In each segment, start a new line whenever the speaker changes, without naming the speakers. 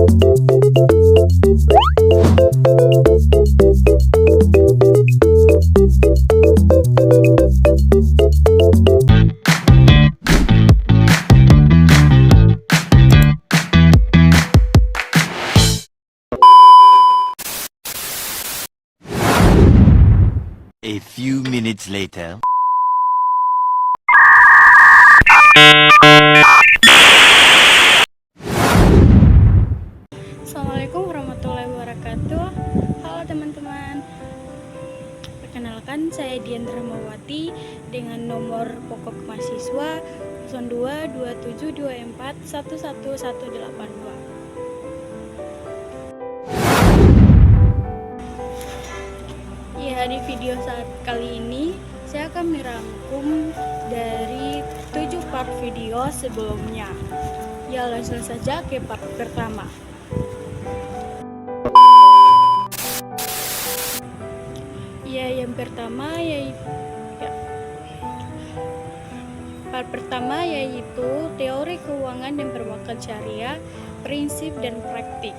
A few minutes later.
Assalamualaikum warahmatullahi wabarakatuh. Halo teman-teman. Perkenalkan, saya Dian Rahmawati dengan nomor pokok mahasiswa 022724111182. Ya, di video saat kali ini saya akan merangkum dari 7 part video sebelumnya. Ya, langsung saja ke part pertama. Ya, yang pertama part pertama yaitu teori keuangan dan perbankan syariah, prinsip dan praktik.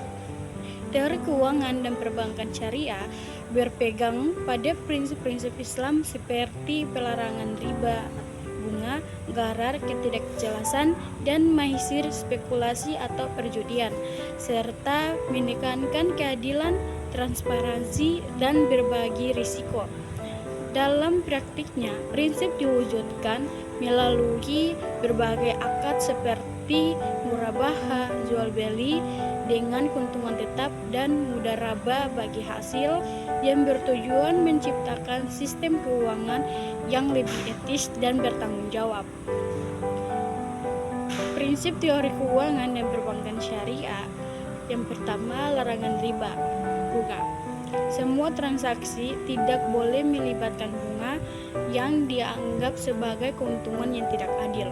Teori keuangan dan perbankan syariah berpegang pada prinsip-prinsip Islam seperti pelarangan riba, bunga, gharar, ketidakjelasan, dan maisir, spekulasi atau perjudian, serta menekankan keadilan, transparansi, dan berbagi risiko. Dalam praktiknya, prinsip diwujudkan melalui berbagai akad seperti murabaha, jual beli dengan keuntungan tetap, dan mudharabah bagi hasil, yang bertujuan menciptakan sistem keuangan yang lebih etis dan bertanggung jawab. Prinsip teori keuangan dan perbankan syariah. Yang pertama, larangan riba, bunga. Semua transaksi tidak boleh melibatkan bunga yang dianggap sebagai keuntungan yang tidak adil.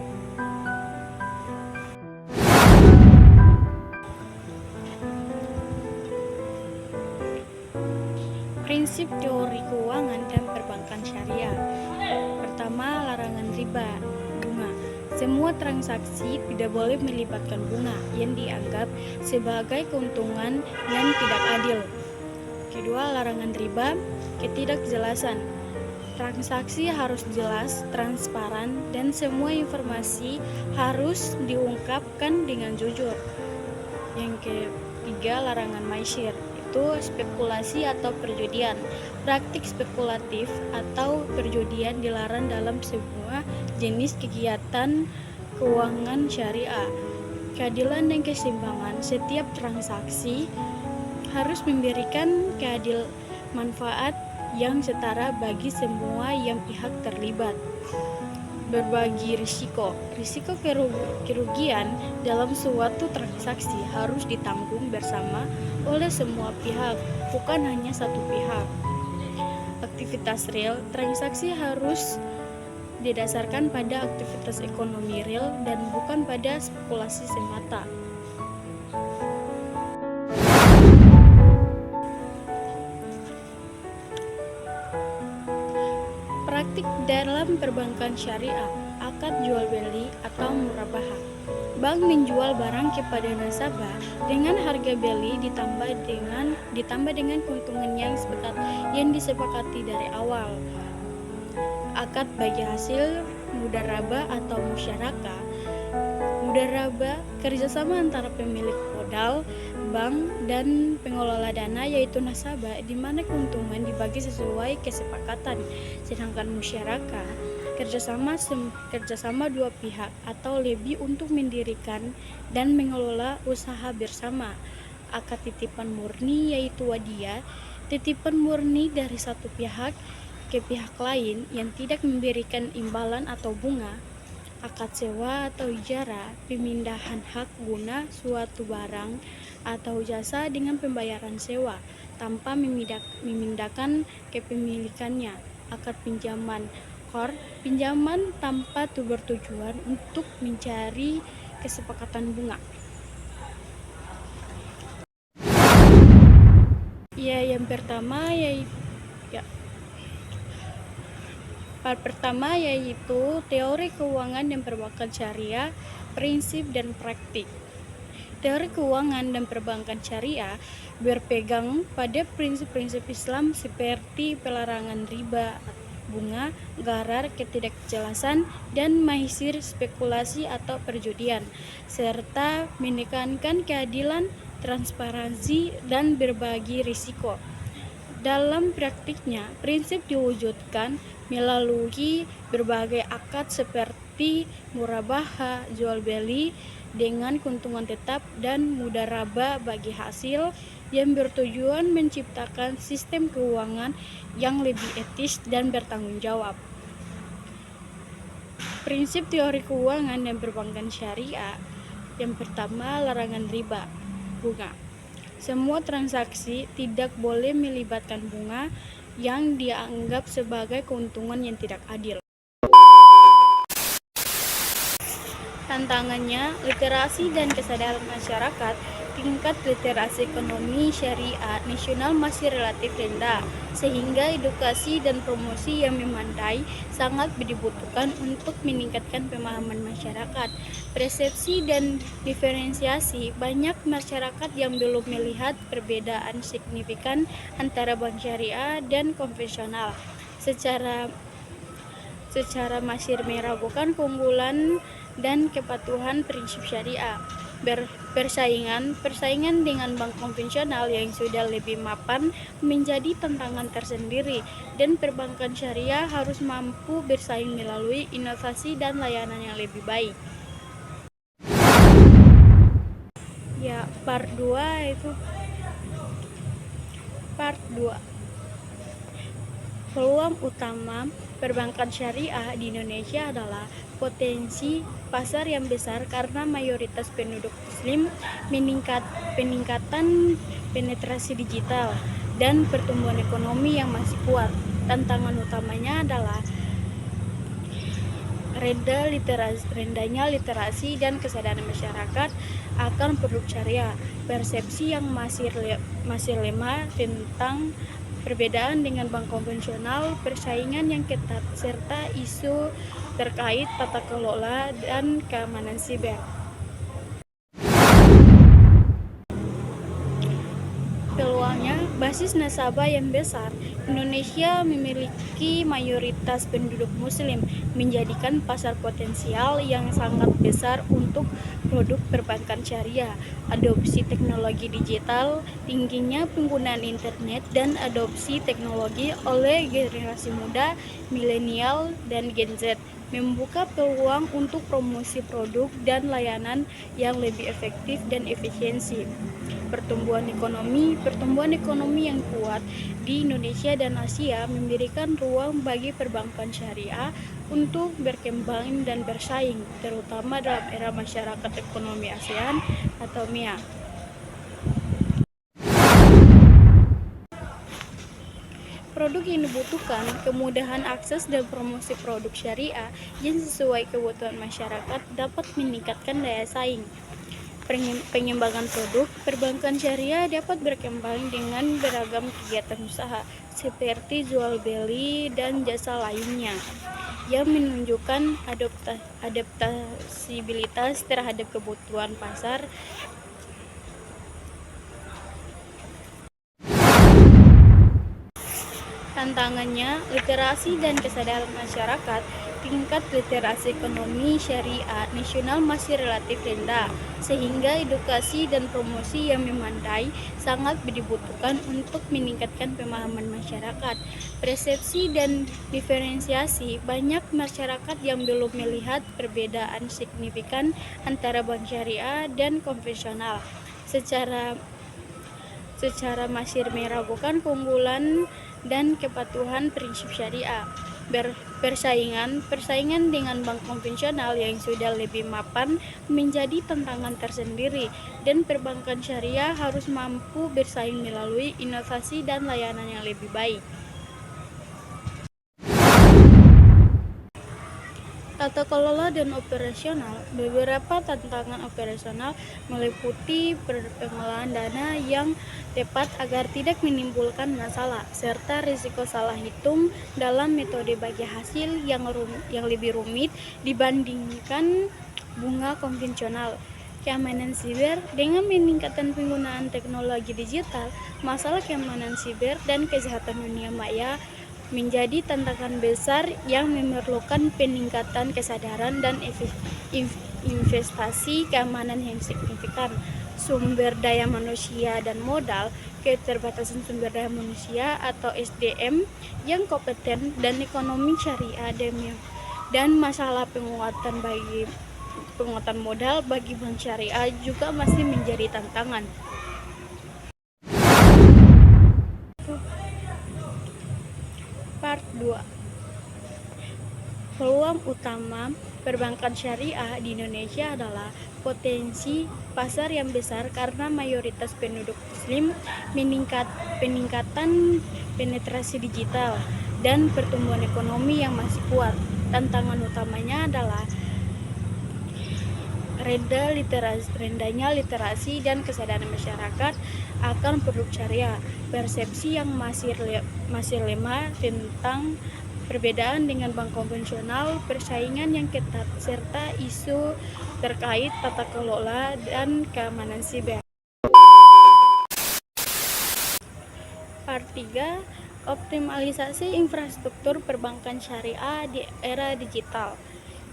Prinsip teori keuangan dan perbankan syariah. Pertama, larangan riba, bunga. Semua transaksi tidak boleh melibatkan bunga yang dianggap sebagai keuntungan yang tidak adil. Kedua, larangan riba, ketidakjelasan. Transaksi harus jelas, transparan, dan semua informasi harus diungkapkan dengan jujur. Yang ketiga, larangan maisir, itu spekulasi atau perjudian. Praktik spekulatif atau perjudian dilarang dalam semua jenis kegiatan keuangan syariah. Keadilan dan keseimbangan. Setiap transaksi harus memberikan keadil manfaat yang setara bagi semua yang pihak terlibat. Berbagi risiko. Risiko kerugian dalam suatu transaksi harus ditanggung bersama oleh semua pihak, bukan hanya satu pihak. Aktivitas real. Transaksi harus didasarkan pada aktivitas ekonomi real dan bukan pada spekulasi semata. Praktik dalam perbankan syariah, akad jual beli atau murabaha. Bank menjual barang kepada nasabah dengan harga beli ditambah dengan keuntungan yang disepakati dari awal. Akad bagi hasil mudharabah atau musyarakah. Mudharabah kerjasama antara pemilik modal, bank, dan pengelola dana yaitu nasabah, di mana keuntungan dibagi sesuai kesepakatan. Sedangkan musyarakah kerjasama dua pihak atau lebih untuk mendirikan dan mengelola usaha bersama. Akad titipan murni yaitu wadiah, titipan murni dari satu pihak ke pihak lain yang tidak memberikan imbalan atau bunga. Akad sewa atau ijarah, pemindahan hak guna suatu barang atau jasa dengan pembayaran sewa tanpa memindahkan kepemilikannya. Akad pinjaman qard, pinjaman tanpa bertujuan untuk mencari kesepakatan bunga. Ya, yang pertama part pertama yaitu teori keuangan dan perbankan syariah, prinsip dan praktik. Teori keuangan dan perbankan syariah berpegang pada prinsip-prinsip Islam seperti pelarangan riba, bunga, gharar, ketidakjelasan, dan maisir spekulasi atau perjudian, serta menekankan keadilan, transparansi, dan berbagi risiko. Dalam praktiknya, prinsip diwujudkan melalui berbagai akad seperti murabaha, jual beli dengan keuntungan tetap dan mudharabah bagi hasil, yang bertujuan menciptakan sistem keuangan yang lebih etis dan bertanggung jawab. Prinsip teori keuangan dan perbankan syariah. Yang pertama, larangan riba, bunga. Semua transaksi tidak boleh melibatkan bunga yang dianggap sebagai keuntungan yang tidak adil. Tantangannya, literasi dan kesadaran masyarakat. Tingkat literasi ekonomi syariah nasional masih relatif rendah, sehingga edukasi dan promosi yang memadai sangat dibutuhkan untuk meningkatkan pemahaman masyarakat. Persepsi dan diferensiasi, banyak masyarakat yang belum melihat perbedaan signifikan antara bank syariah dan konvensional. Secara masih meragukan keunggulan dan kepatuhan prinsip syariah. Persaingan dengan bank konvensional yang sudah lebih mapan menjadi tantangan tersendiri, dan perbankan syariah harus mampu bersaing melalui inovasi dan layanan yang lebih baik. Ya, part 2 itu peluang utama perbankan syariah di Indonesia adalah potensi pasar yang besar karena mayoritas penduduk muslim, peningkatan penetrasi digital, dan pertumbuhan ekonomi yang masih kuat. Tantangan utamanya adalah rendahnya literasi dan kesadaran masyarakat akan produk syariah, persepsi yang masih lemah tentang perbedaan dengan bank konvensional, persaingan yang ketat, serta isu terkait tata kelola dan keamanan siber. Peluangnya, basis nasabah yang besar. Indonesia memiliki mayoritas penduduk muslim, menjadikan pasar potensial yang sangat besar untuk produk perbankan syariah. Adopsi teknologi digital, tingginya penggunaan internet dan adopsi teknologi oleh generasi muda, milenial, dan Gen Z membuka peluang untuk promosi produk dan layanan yang lebih efektif dan efisiensi. Pertumbuhan ekonomi yang kuat di Indonesia dan Asia memberikan ruang bagi perbankan syariah untuk berkembang dan bersaing, terutama dalam era masyarakat ekonomi ASEAN atau MEA. Produk yang dibutuhkan, kemudahan akses dan promosi produk syariah yang sesuai kebutuhan masyarakat dapat meningkatkan daya saing. Pengembangan produk perbankan syariah dapat berkembang dengan beragam kegiatan usaha seperti jual beli dan jasa lainnya yang menunjukkan adaptasibilitas terhadap kebutuhan pasar. Tantangannya, literasi dan kesadaran masyarakat. Tingkat literasi ekonomi syariah nasional masih relatif rendah, sehingga edukasi dan promosi yang memadai sangat dibutuhkan untuk meningkatkan pemahaman masyarakat. Persepsi dan diferensiasi, banyak masyarakat yang belum melihat perbedaan signifikan antara bank syariah dan konvensional. Secara masih meragukan keunggulan dan kepatuhan prinsip syariah. Persaingan dengan bank konvensional yang sudah lebih mapan menjadi tantangan tersendiri, dan perbankan syariah harus mampu bersaing melalui inovasi dan layanan yang lebih baik. Tata kelola dan operasional. Beberapa tantangan operasional meliputi pengelolaan dana yang tepat agar tidak menimbulkan masalah, serta risiko salah hitung dalam metode bagi hasil yang lebih rumit dibandingkan bunga konvensional. keamanan siber. Dengan meningkatkan penggunaan teknologi digital, masalah keamanan siber dan kejahatan dunia maya menjadi tantangan besar yang memerlukan peningkatan kesadaran dan investasi keamanan yang signifikan. Sumber daya manusia dan modal, keterbatasan sumber daya manusia atau SDM yang kompeten dan ekonomi syariah dan masalah penguatan modal bagi bank syariah juga masih menjadi tantangan. Part 2. Peluang utama perbankan syariah di Indonesia adalah potensi pasar yang besar karena mayoritas penduduk muslim, peningkatan penetrasi digital, dan pertumbuhan ekonomi yang masih kuat. Tantangan utamanya adalah rendahnya literasi dan kesadaran masyarakat akan produk syariah, persepsi yang masih lemah tentang perbedaan dengan bank konvensional, persaingan yang ketat, serta isu terkait tata kelola dan keamanan siber. Part 3. Optimalisasi infrastruktur perbankan syariah di era digital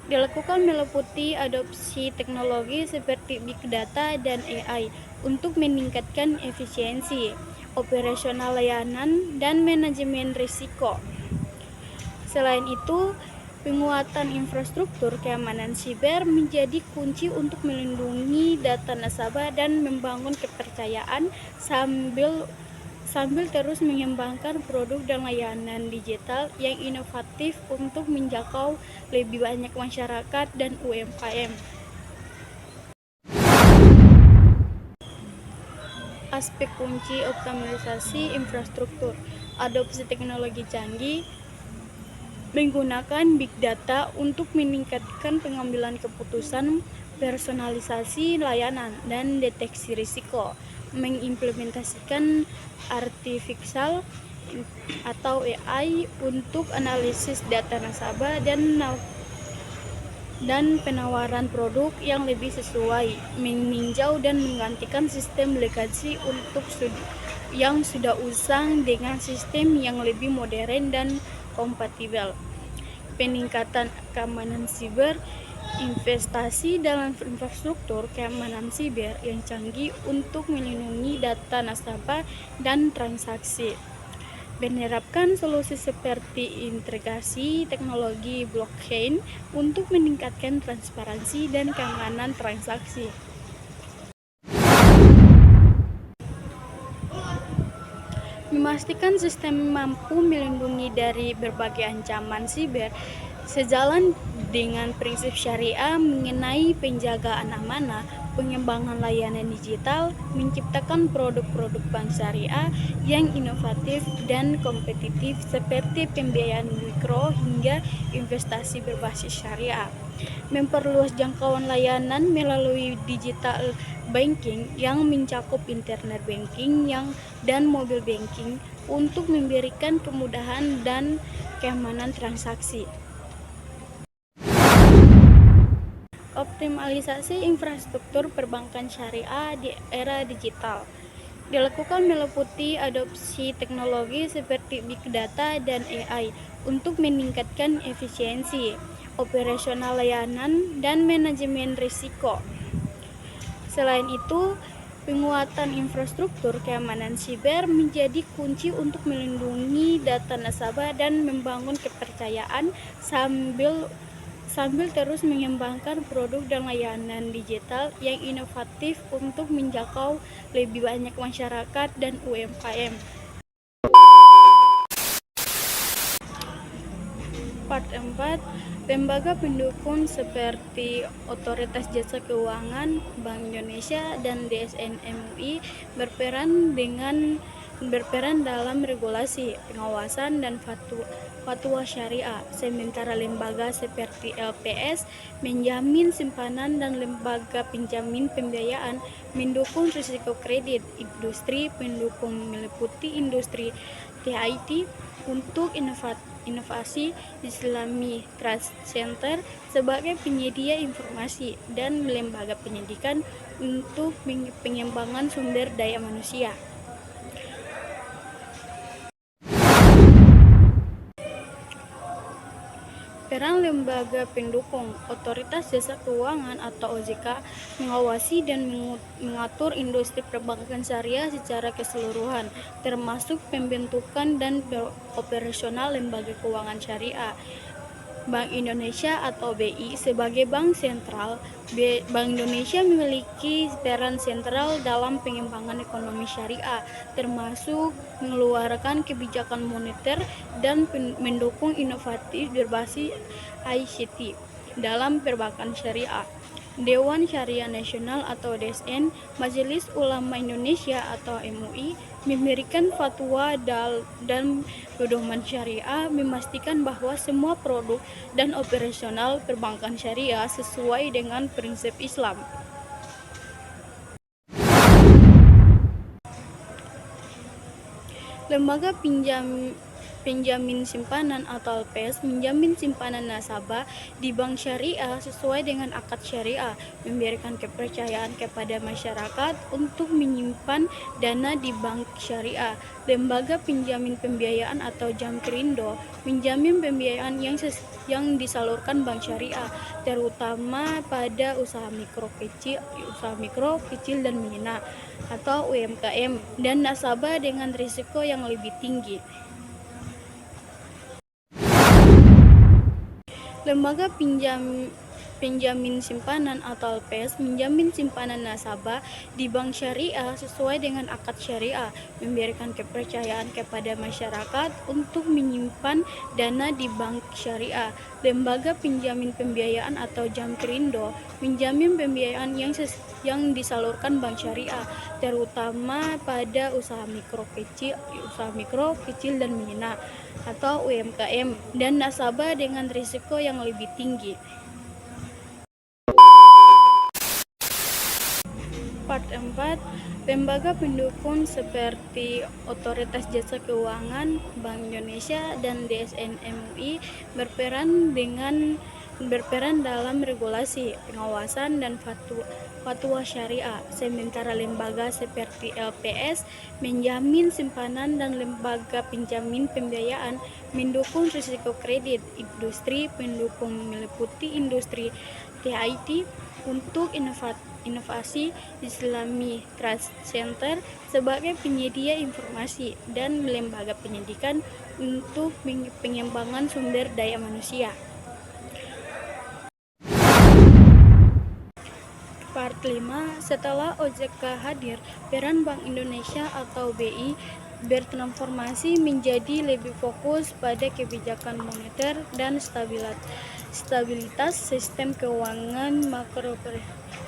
dilakukan meliputi adopsi teknologi seperti Big Data dan AI untuk meningkatkan efisiensi, operasional layanan, dan manajemen risiko. Selain itu, penguatan infrastruktur keamanan siber menjadi kunci untuk melindungi data nasabah dan membangun kepercayaan sambil terus mengembangkan produk dan layanan digital yang inovatif untuk menjangkau lebih banyak masyarakat dan UMKM. Aspek kunci optimalisasi infrastruktur, adopsi teknologi canggih, menggunakan big data untuk meningkatkan pengambilan keputusan, personalisasi layanan, dan deteksi risiko, mengimplementasikan artificial atau AI untuk analisis data nasabah dan penawaran produk yang lebih sesuai, meninjau dan menggantikan sistem legacy yang sudah usang dengan sistem yang lebih modern dan kompatibel. Peningkatan keamanan siber, investasi dalam infrastruktur keamanan siber yang canggih untuk melindungi data nasabah dan transaksi. Menerapkan solusi seperti integrasi teknologi blockchain untuk meningkatkan transparansi dan keamanan transaksi. Memastikan sistem mampu melindungi dari berbagai ancaman siber sejalan dengan prinsip syariah mengenai penjagaan amanah, pengembangan layanan digital, menciptakan produk-produk bank syariah yang inovatif dan kompetitif seperti pembiayaan mikro hingga investasi berbasis syariah. Memperluas jangkauan layanan melalui digital banking yang mencakup internet banking dan mobile banking untuk memberikan kemudahan dan keamanan transaksi. Optimalisasi infrastruktur perbankan syariah di era digital dilakukan meliputi adopsi teknologi seperti Big Data dan AI untuk meningkatkan efisiensi, operasional layanan, dan manajemen risiko. Selain itu, penguatan infrastruktur keamanan siber menjadi kunci untuk melindungi data nasabah dan membangun kepercayaan sambil terus mengembangkan produk dan layanan digital yang inovatif untuk menjangkau lebih banyak masyarakat dan UMKM. Part 4. Lembaga pendukung seperti Otoritas Jasa Keuangan, Bank Indonesia, dan DSN MUI berperan dalam regulasi, pengawasan, dan fatwa syariah, sementara lembaga seperti LPS menjamin simpanan dan lembaga penjamin pembiayaan mendukung risiko kredit. Industri pendukung meliputi industri TIT untuk Inovasi Islami Trust Center sebagai penyedia informasi dan lembaga pendidikan untuk pengembangan sumber daya manusia. Peran lembaga pendukung, Otoritas Jasa Keuangan atau OJK mengawasi dan mengatur industri perbankan syariah secara keseluruhan, termasuk pembentukan dan operasional lembaga keuangan syariah. Bank Indonesia atau BI sebagai bank sentral, Bank Indonesia memiliki peran sentral dalam pengembangan ekonomi syariah, termasuk mengeluarkan kebijakan moneter dan mendukung inovatif berbasis ICT dalam perbankan syariah. Dewan Syariah Nasional atau DSN, Majelis Ulama Indonesia atau MUI memberikan fatwa dan pedoman syariah, memastikan bahwa semua produk dan operasional perbankan syariah sesuai dengan prinsip Islam. Lembaga penjamin simpanan atau LPS menjamin simpanan nasabah di bank syariah sesuai dengan akad syariah, memberikan kepercayaan kepada masyarakat untuk menyimpan dana di bank syariah. Lembaga penjamin pembiayaan atau Jamkrindo menjamin pembiayaan yang disalurkan bank syariah, terutama pada usaha mikro kecil dan menengah atau UMKM dan nasabah dengan risiko yang lebih tinggi. Lembaga penjamin simpanan atau LPS menjamin simpanan nasabah di bank syariah sesuai dengan akad syariah, memberikan kepercayaan kepada masyarakat untuk menyimpan dana di bank syariah. Lembaga penjamin pembiayaan atau Jamkrindo menjamin pembiayaan yang disalurkan bank syariah, terutama pada usaha mikro kecil dan menengah atau UMKM dan nasabah dengan risiko yang lebih tinggi. Part 4, lembaga pendukung seperti Otoritas Jasa Keuangan, Bank Indonesia, dan DSN MUI berperan dalam regulasi, pengawasan, dan fatwa syariah, sementara lembaga seperti LPS menjamin simpanan dan lembaga penjamin pembiayaan mendukung risiko kredit industri pendukung meliputi industri TIT untuk inovasi Islami Trust Center sebagai penyedia informasi dan lembaga pendidikan untuk pengembangan sumber daya manusia. Part 5, setelah OJK hadir, peran Bank Indonesia atau BI bertransformasi menjadi lebih fokus pada kebijakan moneter dan stabilitas sistem keuangan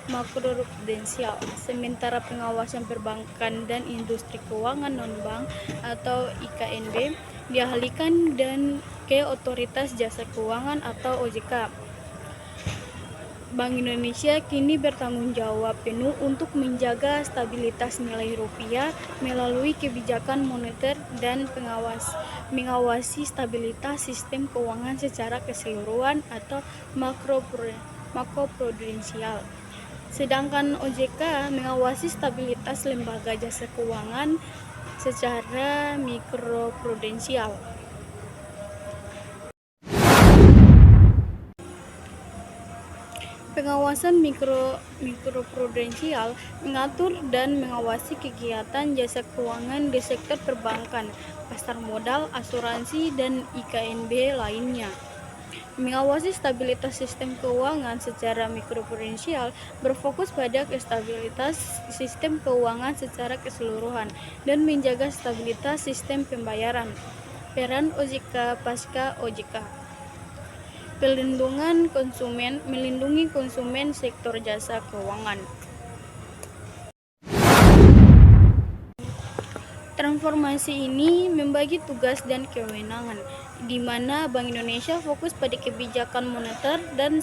makroprudensial, sementara pengawasan perbankan dan industri keuangan non-bank atau IKNB dialihkan dan ke Otoritas Jasa Keuangan atau OJK. Bank Indonesia kini bertanggung jawab penuh untuk menjaga stabilitas nilai rupiah melalui kebijakan moneter dan mengawasi stabilitas sistem keuangan secara keseluruhan atau makroprudensial. Sedangkan OJK mengawasi stabilitas lembaga jasa keuangan secara mikroprudensial. Pengawasan mikroprudensial mengatur dan mengawasi kegiatan jasa keuangan di sektor perbankan, pasar modal, asuransi, dan IKNB lainnya. Mengawasi stabilitas sistem keuangan secara mikroprudensial berfokus pada stabilitas sistem keuangan secara keseluruhan dan menjaga stabilitas sistem pembayaran. Peran OJK pasca OJK. Melindungi konsumen sektor jasa keuangan. Transformasi ini membagi tugas dan kewenangan, di mana Bank Indonesia fokus pada kebijakan moneter dan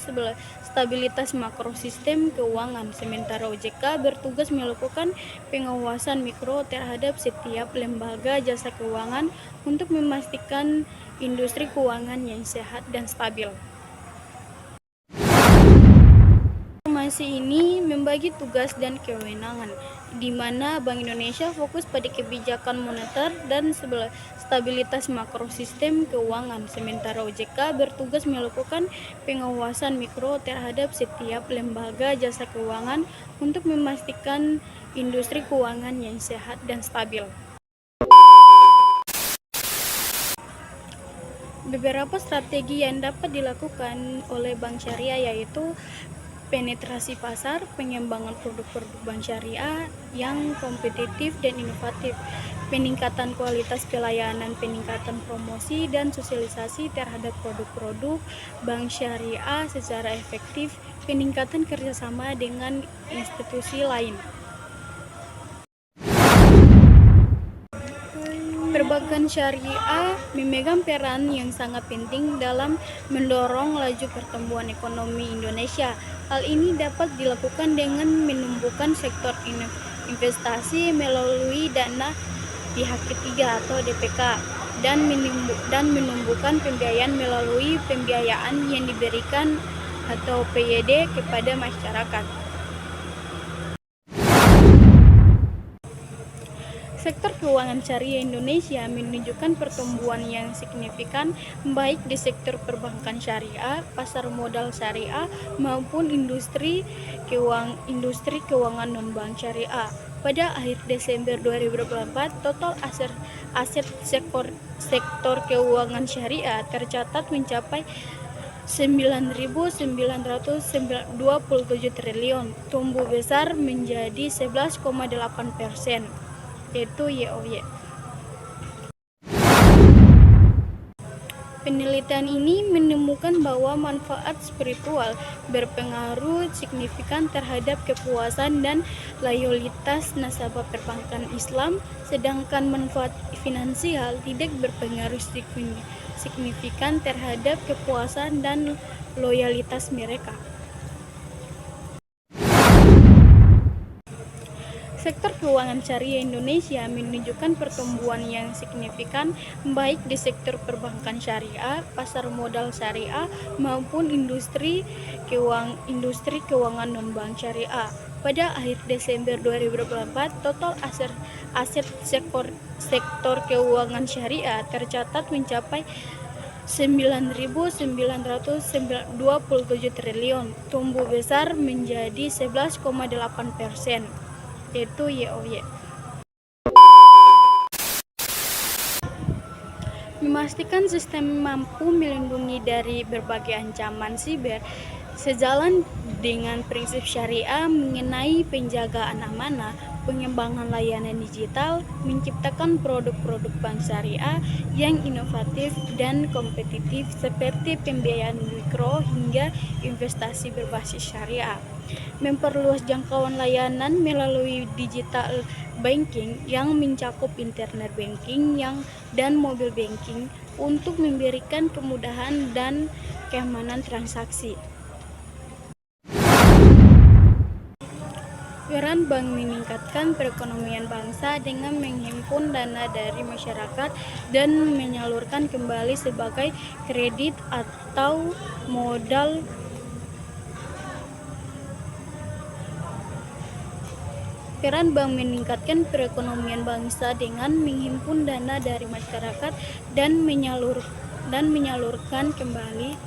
stabilitas makrosistem keuangan, sementara OJK bertugas melakukan pengawasan mikro terhadap setiap lembaga jasa keuangan untuk memastikan industri keuangan yang sehat dan stabil. Transformasi ini membagi tugas dan kewenangan, di mana Bank Indonesia fokus pada kebijakan moneter dan stabilitas makrosistem keuangan, sementara OJK bertugas melakukan pengawasan mikro terhadap setiap lembaga jasa keuangan untuk memastikan industri keuangan yang sehat dan stabil. Beberapa strategi yang dapat dilakukan oleh bank syariah yaitu penetrasi pasar, pengembangan produk-produk bank syariah yang kompetitif dan inovatif, peningkatan kualitas pelayanan, peningkatan promosi dan sosialisasi terhadap produk-produk bank syariah secara efektif, peningkatan kerjasama dengan institusi lain. Perbankan syariah memegang peran yang sangat penting dalam mendorong laju pertumbuhan ekonomi Indonesia. Hal ini dapat dilakukan dengan menumbuhkan sektor investasi melalui dana pihak ketiga atau DPK dan menumbuhkan pembiayaan melalui pembiayaan yang diberikan atau PYD kepada masyarakat. Sektor keuangan syariah Indonesia menunjukkan pertumbuhan yang signifikan baik di sektor perbankan syariah, pasar modal syariah, maupun industri keuangan non-bank syariah. Pada akhir Desember 2024, total aset sektor keuangan syariah tercatat mencapai 9.927 triliun, tumbuh besar menjadi 11,8%. Yaitu YoY. Penelitian ini menemukan bahwa manfaat spiritual berpengaruh signifikan terhadap kepuasan dan loyalitas nasabah perbankan Islam, sedangkan manfaat finansial tidak berpengaruh signifikan terhadap kepuasan dan loyalitas mereka. Sektor keuangan syariah Indonesia menunjukkan pertumbuhan yang signifikan baik di sektor perbankan syariah, pasar modal syariah, maupun industri keuangan non-bank syariah. Pada akhir Desember 2024, total aset sektor keuangan syariah tercatat mencapai 9.927 triliun, tumbuh besar menjadi 11,8%. Yaitu YoY. Memastikan sistem mampu melindungi dari berbagai ancaman siber sejalan dengan prinsip syariah mengenai penjagaan amanah, pengembangan layanan digital, menciptakan produk-produk bank syariah yang inovatif dan kompetitif seperti pembiayaan mikro hingga investasi berbasis syariah. Memperluas jangkauan layanan melalui digital banking yang mencakup internet banking dan mobile banking untuk memberikan kemudahan dan keamanan transaksi. Peran bank meningkatkan perekonomian bangsa dengan menghimpun dana dari masyarakat dan menyalurkan kembali sebagai kredit atau modal. Peran bank meningkatkan perekonomian bangsa dengan menghimpun dana dari masyarakat dan menyalurkan kembali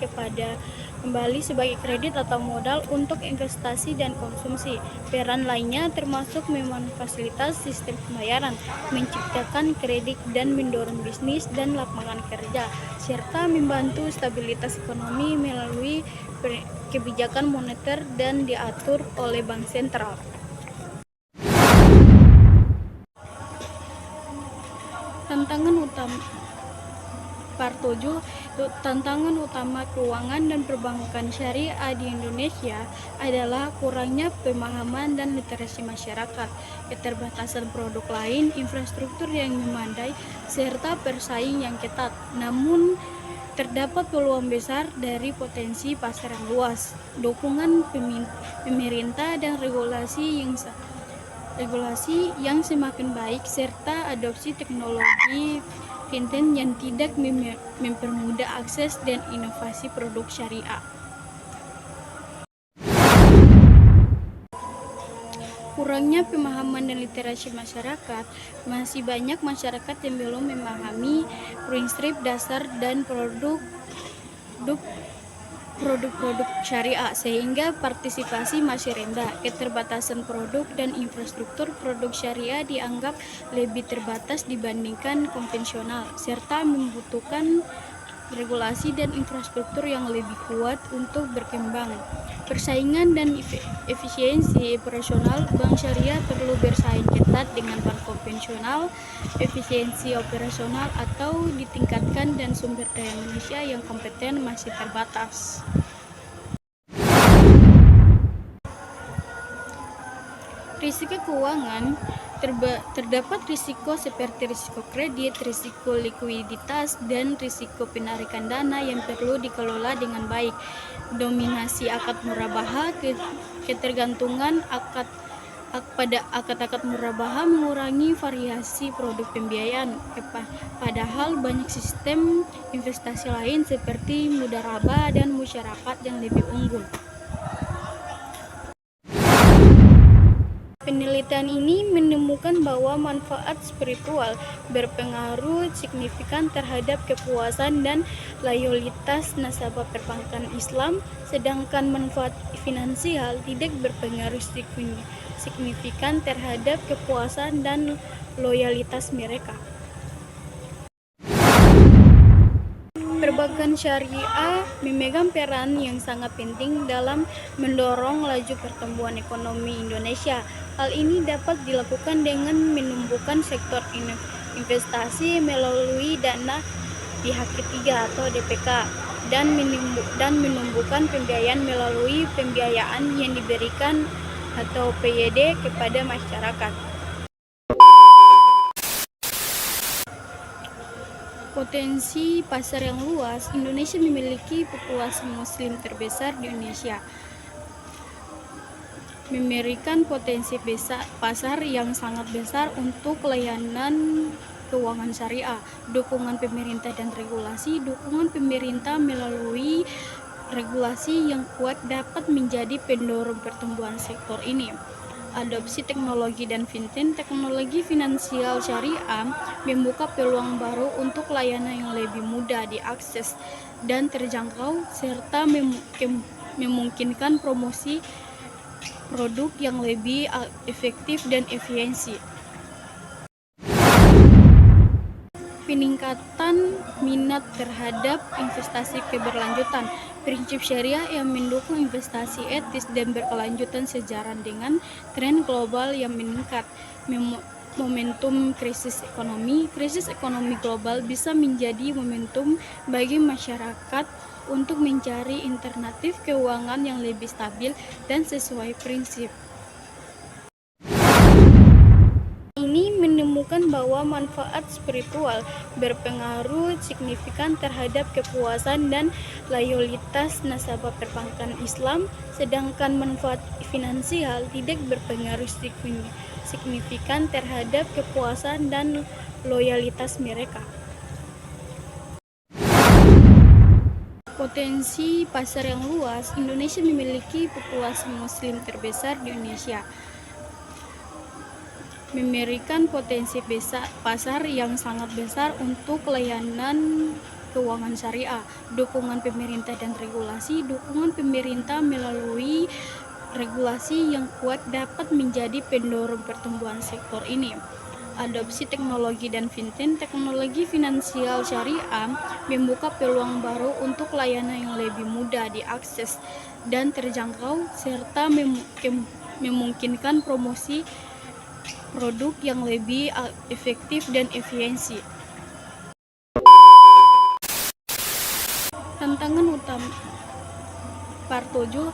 sebagai kredit atau modal untuk investasi dan konsumsi. Peran lainnya termasuk memfasilitasi sistem pembayaran, menciptakan kredit dan mendorong bisnis dan lapangan kerja, serta membantu stabilitas ekonomi melalui kebijakan moneter dan diatur oleh bank sentral. Part 7, tantangan utama keuangan dan perbankan syariah di Indonesia adalah kurangnya pemahaman dan literasi masyarakat, keterbatasan produk lain, infrastruktur yang memadai, serta persaing yang ketat. Namun, terdapat peluang besar dari potensi pasar yang luas, dukungan pemerintah dan regulasi yang semakin baik, serta adopsi teknologi fintech yang tidak mempermudah akses dan inovasi produk syariah. Kurangnya pemahaman dan literasi masyarakat, masih banyak masyarakat yang belum memahami prinsip dasar dan produk syariah, sehingga partisipasi masih rendah. Keterbatasan produk dan infrastruktur produk syariah dianggap lebih terbatas dibandingkan konvensional, serta membutuhkan regulasi dan infrastruktur yang lebih kuat untuk berkembang. Persaingan dan efisiensi operasional, bank syariah perlu bersaing ketat dengan bank konvensional. Efisiensi operasional atau ditingkatkan dan sumber daya manusia yang kompeten masih terbatas. Risiko keuangan, terdapat risiko seperti risiko kredit, risiko likuiditas, dan risiko penarikan dana yang perlu dikelola dengan baik. Dominasi akad murabaha, ketergantungan pada akad murabaha mengurangi variasi produk pembiayaan, padahal banyak sistem investasi lain seperti mudharabah dan musyarakah yang lebih unggul. Penelitian ini menemukan bahwa manfaat spiritual berpengaruh signifikan terhadap kepuasan dan loyalitas nasabah perbankan Islam, sedangkan manfaat finansial tidak berpengaruh signifikan terhadap kepuasan dan loyalitas mereka. Perbankan syariah memegang peran yang sangat penting dalam mendorong laju pertumbuhan ekonomi Indonesia. Hal ini dapat dilakukan dengan menumbuhkan sektor investasi melalui dana pihak ketiga atau DPK, dan menumbuhkan pembiayaan melalui pembiayaan yang diberikan atau PYD kepada masyarakat. Potensi pasar yang luas, Indonesia memiliki populasi muslim terbesar di Indonesia, memberikan potensi pasar yang sangat besar untuk layanan keuangan syariah. Dukungan pemerintah dan regulasi, dukungan pemerintah melalui regulasi yang kuat dapat menjadi pendorong pertumbuhan sektor ini. Adopsi teknologi dan fintech, teknologi finansial syariah membuka peluang baru untuk layanan yang lebih mudah diakses dan terjangkau, serta memungkinkan promosi produk yang lebih efektif dan efisiensi. Peningkatan minat terhadap investasi keberlanjutan, prinsip syariah yang mendukung investasi etis dan berkelanjutan sejalan dengan tren global yang meningkat. Momentum krisis ekonomi global bisa menjadi momentum bagi masyarakat untuk mencari alternatif keuangan yang lebih stabil dan sesuai prinsip. Ini menemukan bahwa manfaat spiritual berpengaruh signifikan terhadap kepuasan dan loyalitas nasabah perbankan Islam, sedangkan manfaat finansial tidak berpengaruh signifikan terhadap kepuasan dan loyalitas mereka. Potensi pasar yang luas, Indonesia memiliki populasi muslim terbesar di Indonesia, memberikan potensi pasar yang sangat besar untuk layanan keuangan syariah. Dukungan pemerintah dan regulasi, dukungan pemerintah melalui regulasi yang kuat dapat menjadi pendorong pertumbuhan sektor ini. Adopsi teknologi dan fintech, teknologi finansial syariah membuka peluang baru untuk layanan yang lebih mudah diakses dan terjangkau, serta memungkinkan promosi produk yang lebih efektif dan efisiensi. Tantangan utama Part 7,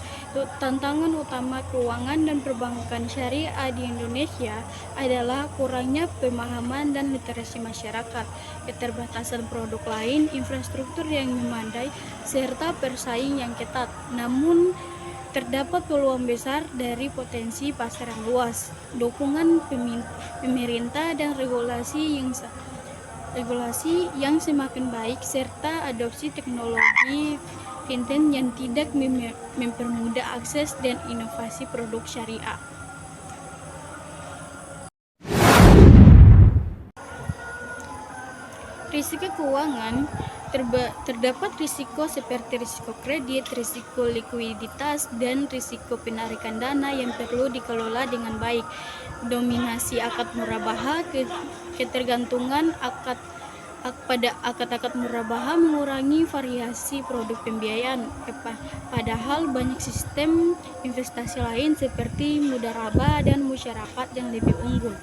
tantangan utama keuangan dan perbankan syariah di Indonesia adalah kurangnya pemahaman dan literasi masyarakat, keterbatasan produk lain, infrastruktur yang memadai, serta persaing yang ketat. Namun, terdapat peluang besar dari potensi pasar yang luas, dukungan pemerintah dan regulasi yang semakin baik, serta adopsi teknologi fintech yang tidak mempermudah akses dan inovasi produk syariah. Risiko keuangan terdapat risiko seperti risiko kredit, risiko likuiditas, dan risiko penarikan dana yang perlu dikelola dengan baik. Dominasi akad murabaha, ketergantungan pada akad murabaha mengurangi variasi produk pembiayaan, padahal banyak sistem investasi lain seperti mudharabah dan musyarakah yang lebih unggul.